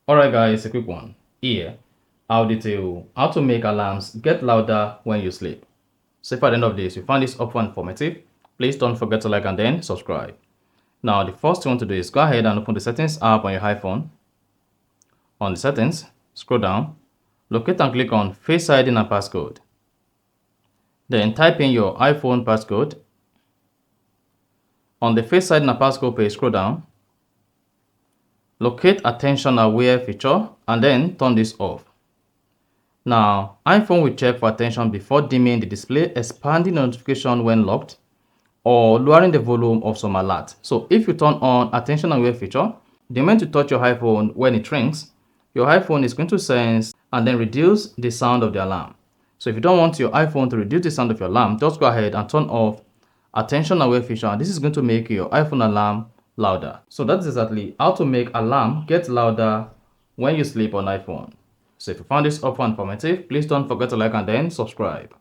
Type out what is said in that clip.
Alright guys, a quick one. Here, I'll detail how to make alarms get louder when you sleep. So if at the end of this you find this helpful and informative, please don't forget to like and then subscribe. Now the first thing you want to do is go ahead and open the settings app on your iPhone. On the settings, scroll down, locate and click on Face ID and passcode. Then type in your iPhone passcode. On the Face ID and passcode page, scroll down, locate attention aware feature and then turn this off. Now, iPhone will check for attention before dimming the display, expanding notification when locked, or lowering the volume of some alerts. So if you turn on attention aware feature, the moment you touch your iPhone when it rings, your iPhone is going to sense and then reduce the sound of the alarm. So if you don't want your iPhone to reduce the sound of your alarm, just go ahead and turn off attention aware feature. This is going to make your iPhone alarm louder. So that's exactly how to make alarm get louder when you sleep on iPhone. So if you found this helpful and informative, please don't forget to like and then subscribe.